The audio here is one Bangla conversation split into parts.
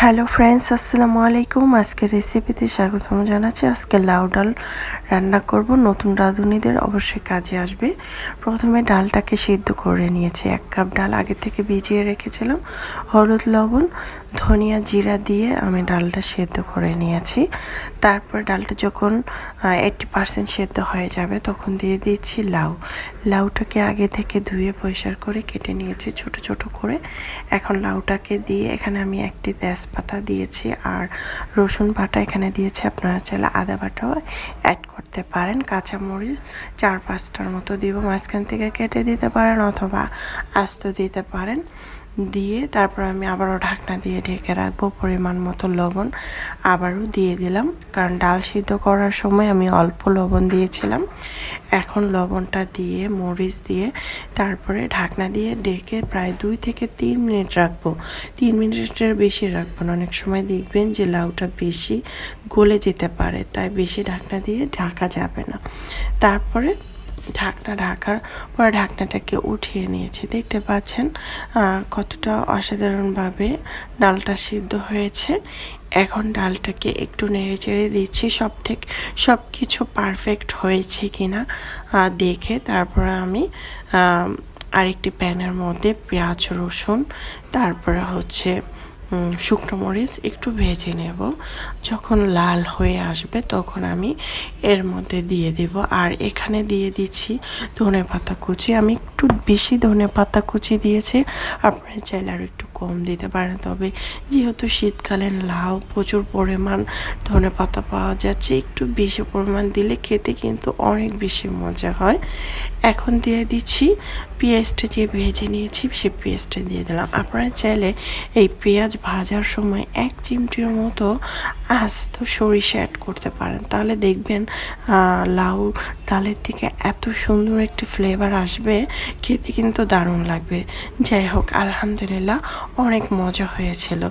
হ্যালো ফ্রেন্ডস, আসসালামু আলাইকুম। আজকের রেসিপিতে স্বাগতম জানাচ্ছি। আজকে লাউ ডাল রান্না করব, নতুন রাঁধুনিদের অবশ্যই কাজে আসবে। প্রথমে ডালটাকে সিদ্ধ করে নিয়েছি। 1 কাপ ডাল আগে থেকে ভিজিয়ে রেখেছিলাম। হলুদ, লবণ, ধনিয়া, জিরা দিয়ে আমি ডালটা সিদ্ধ করে নিয়েছি। তারপর ডালটা যখন 80% সিদ্ধ হয়ে যাবে তখন দিয়ে দিচ্ছি লাউটাকে আগে থেকে ধুয়ে পরিষ্কার করে কেটে নিয়েছি ছোট ছোট করে। এখন লাউটাকে দিয়ে এখানে আমি একটি তেজপাতা দিয়েছি আর রসুন বাটা এখানে দিয়েছি। আপনারা চাইলে আদা বাটাও অ্যাড করতে পারেন। কাঁচামরিচ 4-5টার মতো দিব, মাঝখান থেকে কেটে দিতে পারেন অথবা আস্ত দিতে পারেন। দিয়ে তারপর আমি আবারও ঢাকনা দিয়ে ঢেকে রাখবো। পরিমাণ মতো লবণ আবারও দিয়ে দিলাম, কারণ ডাল সিদ্ধ করার সময় আমি অল্প লবণ দিয়েছিলাম। এখন লবণটা দিয়ে মরিচ দিয়ে তারপরে ঢাকনা দিয়ে ঢেকে প্রায় 2 থেকে 3 মিনিট রাখবো। 3 মিনিটের বেশি রাখবো না, অনেক সময় দেখবেন যে লাউটা বেশি গলে যেতে পারে, তাই বেশি ঢাকনা দিয়ে ঢাকা যাবে না। তারপরে ঢাকার পরে ঢাকনাটাকে উঠিয়ে নিয়েছি। দেখতে পাচ্ছেন কতটা অসাধারণভাবে ডালটা সিদ্ধ হয়েছে। এখন ডালটাকে একটু নেড়ে চেড়ে দিচ্ছি, সব কিছু পারফেক্ট হয়েছে কিনা দেখে তারপরে আমি আরেকটি প্যানের মধ্যে পেঁয়াজ, রসুন, তারপরে হচ্ছে শুকনো মরিচ একটু ভেজে নেব। যখন লাল হয়ে আসবে তখন আমি এর মধ্যে দিয়ে দেব। আর এখানে দিয়ে দিচ্ছি ধনেপাতা কুচি। আমি একটু বেশি ধনেপাতা কুচি দিয়েছি, আপনারা চাইলে আর একটু কম দিতে পারেন। তবে যেহেতু শীতকালীন লাউ প্রচুর পরিমাণ ধনেপাতা পাওয়া যাচ্ছে, একটু বেশি পরিমাণ দিলে খেতে কিন্তু অনেক বেশি মজা হয়। এখন দিয়ে দিচ্ছি পেঁয়াজটা যে ভেজে নিয়েছি, সে পেঁয়াজটা দিয়ে দিলাম। আপনারা চাইলে এই পেঁয়াজ ভাজার সময় 1 চিমটির মতো আস্ত সরিষা অ্যাড করতে পারেন, তাহলে দেখবেন লাউ ডালের থেকে এত সুন্দর একটি ফ্লেভার আসবে, খেতে কিন্তু দারুণ লাগবে। যাই হোক, আলহামদুলিল্লাহ অনেক মজা হয়েছিল।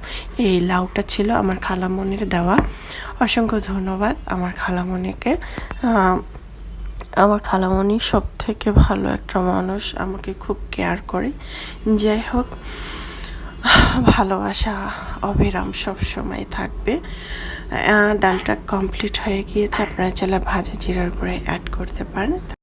এই লাউটা ছিল আমার খালামণির দেওয়া। অসংখ্য ধন্যবাদ আমার খালামণিকে। আমার খালামণি সব থেকে ভালো একটা মানুষ, আমাকে খুব কেয়ার করে। যাই হোক, ভালোবাসা অবিরাম সব সময় থাকবে। ডালটা কমপ্লিট হয়ে গিয়েছে। আপনারা চাইলে ভাজা জিরার গুঁড়ো অ্যাড করতে পারেন।